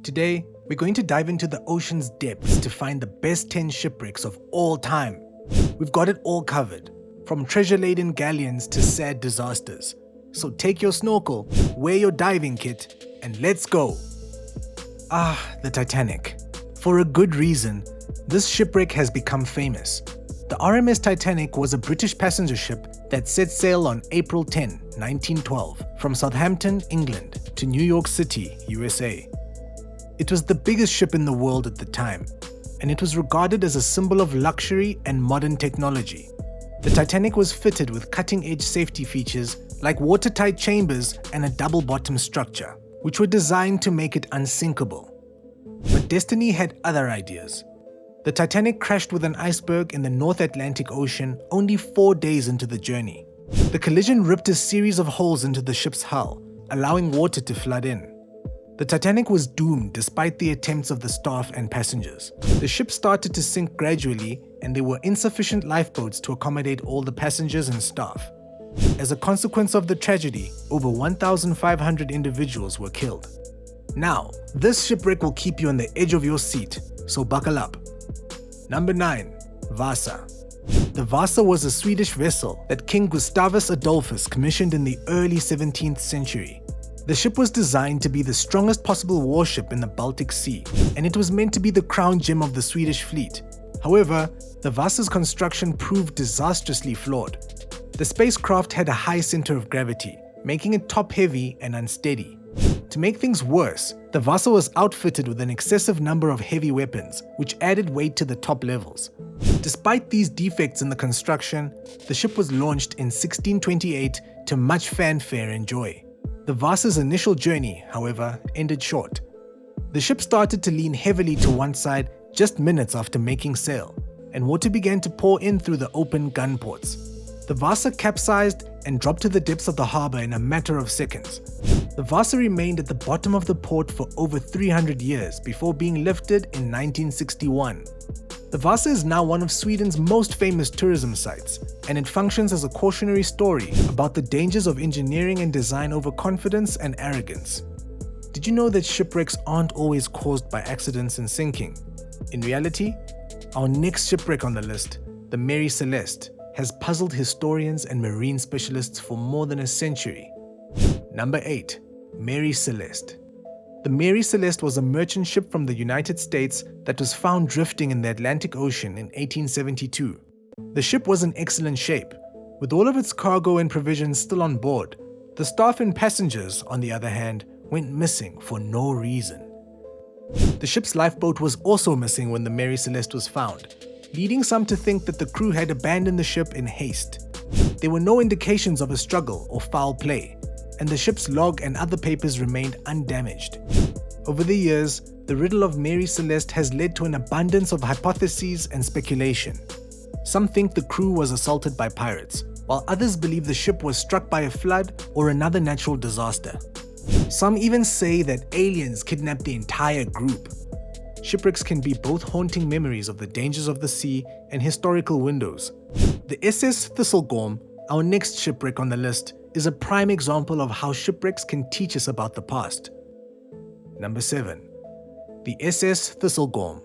Today, we're going to dive into the ocean's depths to find the best 10 shipwrecks of all time. We've got it all covered, from treasure-laden galleons to sad disasters. So take your snorkel, wear your diving kit, and let's go! The Titanic. For a good reason, this shipwreck has become famous. The RMS Titanic was a British passenger ship that set sail on April 10, 1912, from Southampton, England, to New York City, USA. It was the biggest ship in the world at the time, and it was regarded as a symbol of luxury and modern technology. The Titanic was fitted with cutting-edge safety features like watertight chambers and a double-bottom structure, which were designed to make it unsinkable. But destiny had other ideas. The Titanic crashed with an iceberg in the North Atlantic Ocean only 4 days into the journey. The collision ripped a series of holes into the ship's hull, allowing water to flood in. The Titanic was doomed despite the attempts of the staff and passengers. The ship started to sink gradually, and there were insufficient lifeboats to accommodate all the passengers and staff. As a consequence of the tragedy, over 1,500 individuals were killed. Now, this shipwreck will keep you on the edge of your seat, so buckle up. Number 9. Vasa. The Vasa was a Swedish vessel that King Gustavus Adolphus commissioned in the early 17th century. The ship was designed to be the strongest possible warship in the Baltic Sea, and it was meant to be the crown gem of the Swedish fleet. However, the Vasa's construction proved disastrously flawed. The spacecraft had a high center of gravity, making it top-heavy and unsteady. To make things worse, the Vasa was outfitted with an excessive number of heavy weapons, which added weight to the top levels. Despite these defects in the construction, the ship was launched in 1628 to much fanfare and joy. The Vasa's initial journey, however, ended short. The ship started to lean heavily to one side just minutes after making sail, and water began to pour in through the open gun ports. The Vasa capsized and dropped to the depths of the harbor in a matter of seconds. The Vasa remained at the bottom of the port for over 300 years before being lifted in 1961. The Vasa is now one of Sweden's most famous tourism sites, and it functions as a cautionary story about the dangers of engineering and design overconfidence and arrogance. Did you know that shipwrecks aren't always caused by accidents and sinking? In reality, our next shipwreck on the list, the Mary Celeste, has puzzled historians and marine specialists for more than a century. Number 8. Mary Celeste. The Mary Celeste was a merchant ship from the United States that was found drifting in the Atlantic Ocean in 1872. The ship was in excellent shape, with all of its cargo and provisions still on board. The staff and passengers, on the other hand, went missing for no reason. The ship's lifeboat was also missing when the Mary Celeste was found, leading some to think that the crew had abandoned the ship in haste. There were no indications of a struggle or foul play, and the ship's log and other papers remained undamaged. Over the years, the riddle of Mary Celeste has led to an abundance of hypotheses and speculation. Some think the crew was assaulted by pirates, while others believe the ship was struck by a flood or another natural disaster. Some even say that aliens kidnapped the entire group. Shipwrecks can be both haunting memories of the dangers of the sea and historical windows. The SS Thistlegorm, our next shipwreck on the list, is a prime example of how shipwrecks can teach us about the past. Number 7. The SS Thistlegorm.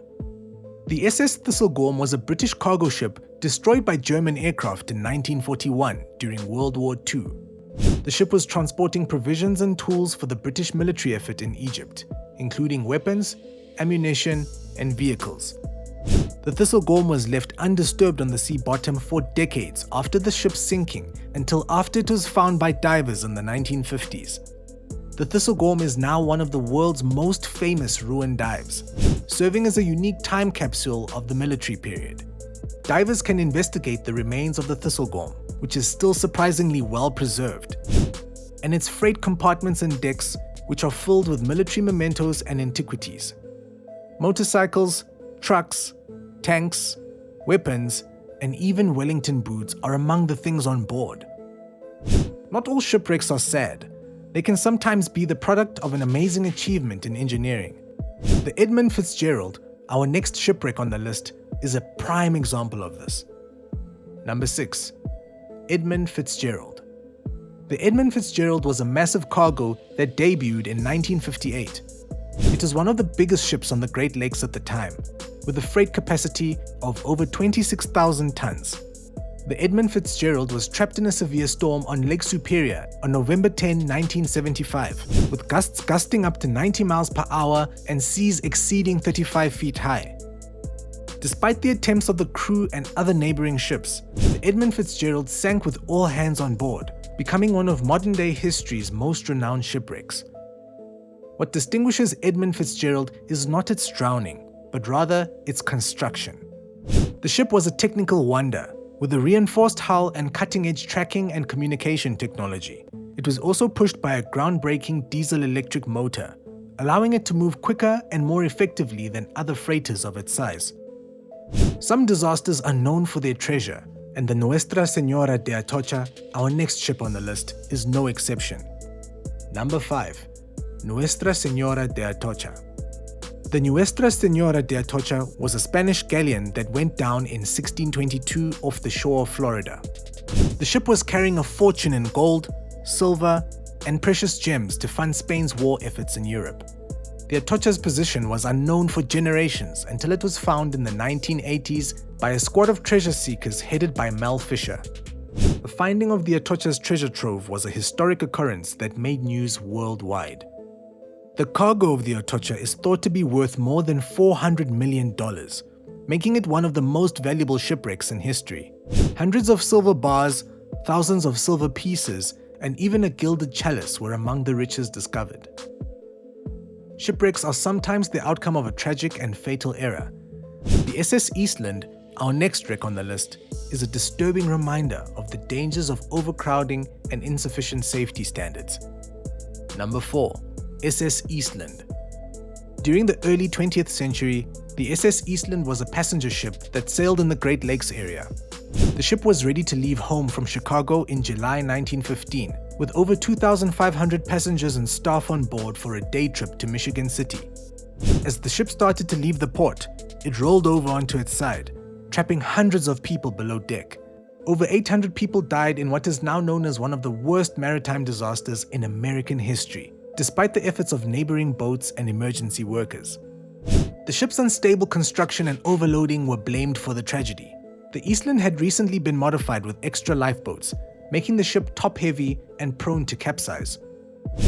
The SS Thistlegorm was a British cargo ship destroyed by German aircraft in 1941 during World War II. The ship was transporting provisions and tools for the British military effort in Egypt, including weapons, ammunition, and vehicles. The Thistlegorm was left undisturbed on the sea bottom for decades after the ship's sinking until after it was found by divers in the 1950s. The Thistlegorm is now one of the world's most famous ruined dives, serving as a unique time capsule of the military period. Divers can investigate the remains of the Thistlegorm, which is still surprisingly well preserved, and its freight compartments and decks, which are filled with military mementos and antiquities. Motorcycles, trucks, tanks, weapons, and even Wellington boots are among the things on board. Not all shipwrecks are sad. They can sometimes be the product of an amazing achievement in engineering. The Edmund Fitzgerald, our next shipwreck on the list, is a prime example of this. Number 6. Edmund Fitzgerald. The Edmund Fitzgerald was a massive cargo that debuted in 1958. It was one of the biggest ships on the Great Lakes at the time, with a freight capacity of over 26,000 tons. The Edmund Fitzgerald was trapped in a severe storm on Lake Superior on November 10, 1975, with gusts gusting up to 90 miles per hour and seas exceeding 35 feet high. Despite the attempts of the crew and other neighboring ships, the Edmund Fitzgerald sank with all hands on board, becoming one of modern-day history's most renowned shipwrecks. What distinguishes Edmund Fitzgerald is not its drowning, but rather its construction. The ship was a technical wonder, with a reinforced hull and cutting-edge tracking and communication technology. It was also pushed by a groundbreaking diesel-electric motor, allowing it to move quicker and more effectively than other freighters of its size. Some disasters are known for their treasure, and the Nuestra Señora de Atocha, our next ship on the list, is no exception. Number 5. Nuestra Señora de Atocha. The Nuestra Señora de Atocha was a Spanish galleon that went down in 1622 off the shore of Florida. The ship was carrying a fortune in gold, silver, and precious gems to fund Spain's war efforts in Europe. The Atocha's position was unknown for generations until it was found in the 1980s by a squad of treasure seekers headed by Mel Fisher. The finding of the Atocha's treasure trove was a historic occurrence that made news worldwide. The cargo of the Atocha is thought to be worth more than $400 million, making it one of the most valuable shipwrecks in history. Hundreds of silver bars, thousands of silver pieces, and even a gilded chalice were among the riches discovered. Shipwrecks are sometimes the outcome of a tragic and fatal error. The SS Eastland, our next wreck on the list, is a disturbing reminder of the dangers of overcrowding and insufficient safety standards. Number 4. SS Eastland. During the early 20th century, the SS Eastland was a passenger ship that sailed in the Great Lakes area. The ship was ready to leave home from Chicago in July 1915, with over 2,500 passengers and staff on board for a day trip to Michigan City. As the ship started to leave the port, it rolled over onto its side, trapping hundreds of people below deck. Over 800 people died in what is now known as one of the worst maritime disasters in American history, despite the efforts of neighboring boats and emergency workers. The ship's unstable construction and overloading were blamed for the tragedy. The Eastland had recently been modified with extra lifeboats, making the ship top-heavy and prone to capsize.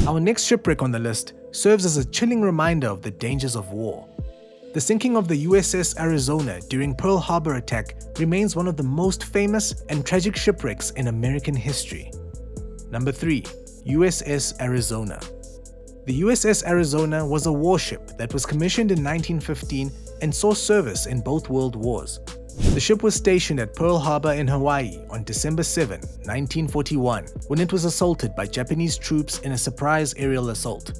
Our next shipwreck on the list serves as a chilling reminder of the dangers of war. The sinking of the USS Arizona during Pearl Harbor attack remains one of the most famous and tragic shipwrecks in American history. Number 3. USS Arizona. The USS Arizona was a warship that was commissioned in 1915 and saw service in both World Wars. The ship was stationed at Pearl Harbor in Hawaii on December 7, 1941, when it was assaulted by Japanese troops in a surprise aerial assault.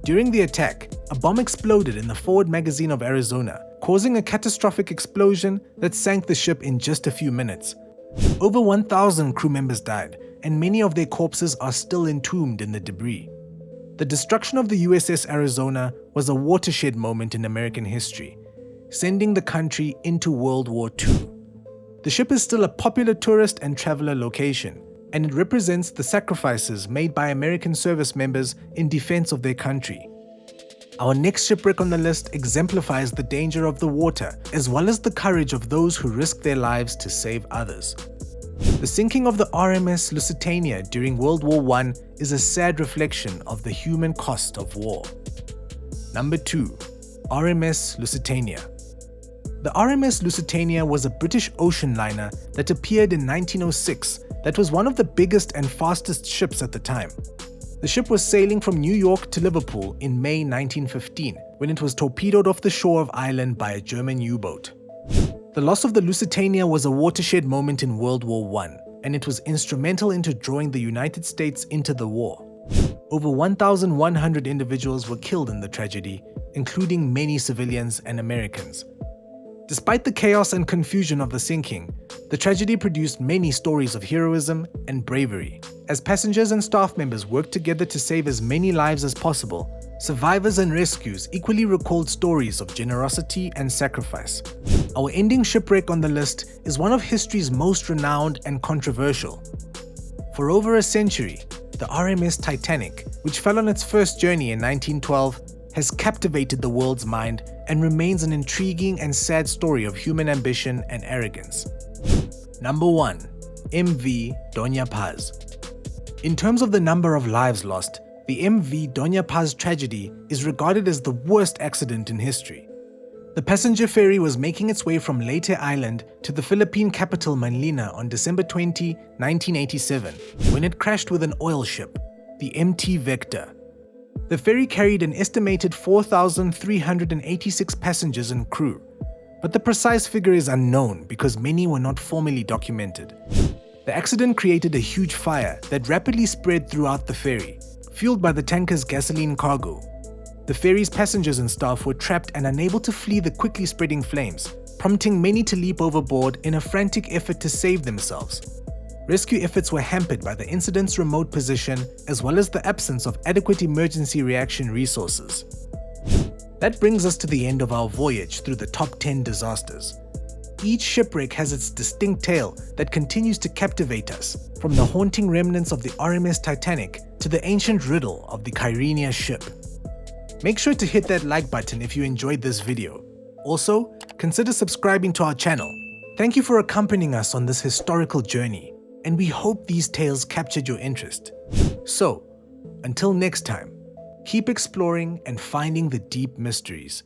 During the attack, a bomb exploded in the forward magazine of Arizona, causing a catastrophic explosion that sank the ship in just a few minutes. Over 1,000 crew members died, and many of their corpses are still entombed in the debris. The destruction of the USS Arizona was a watershed moment in American history, sending the country into World War II. The ship is still a popular tourist and traveler location, and it represents the sacrifices made by American service members in defense of their country. Our next shipwreck on the list exemplifies the danger of the water, as well as the courage of those who risk their lives to save others. The sinking of the RMS Lusitania during World War I is a sad reflection of the human cost of war. Number 2. RMS Lusitania. The RMS Lusitania was a British ocean liner that appeared in 1906 that was one of the biggest and fastest ships at the time. The ship was sailing from New York to Liverpool in May 1915 when it was torpedoed off the shore of Ireland by a German U-boat. The loss of the Lusitania was a watershed moment in World War I, and it was instrumental into drawing the United States into the war. Over 1,100 individuals were killed in the tragedy, including many civilians and Americans. Despite the chaos and confusion of the sinking, the tragedy produced many stories of heroism and bravery. As passengers and staff members worked together to save as many lives as possible, survivors and rescues equally recalled stories of generosity and sacrifice. Our ending shipwreck on the list is one of history's most renowned and controversial. For over a century, the RMS Titanic, which fell on its first journey in 1912, has captivated the world's mind and remains an intriguing and sad story of human ambition and arrogance. Number 1. MV Doña Paz. In terms of the number of lives lost, the MV Doña Paz tragedy is regarded as the worst accident in history. The passenger ferry was making its way from Leyte Island to the Philippine capital Manila on December 20, 1987, when it crashed with an oil ship, the MT Vector. The ferry carried an estimated 4,386 passengers and crew, but the precise figure is unknown because many were not formally documented. The accident created a huge fire that rapidly spread throughout the ferry, fueled by the tanker's gasoline cargo. The ferry's passengers and staff were trapped and unable to flee the quickly spreading flames, prompting many to leap overboard in a frantic effort to save themselves. Rescue efforts were hampered by the incident's remote position as well as the absence of adequate emergency reaction resources. That brings us to the end of our voyage through the top 10 disasters. Each shipwreck has its distinct tale that continues to captivate us, from the haunting remnants of the RMS Titanic to the ancient riddle of the Kyrenia ship. Make sure to hit that like button if you enjoyed this video. Also, consider subscribing to our channel. Thank you for accompanying us on this historical journey, and we hope these tales captured your interest. So, until next time, keep exploring and finding the deep mysteries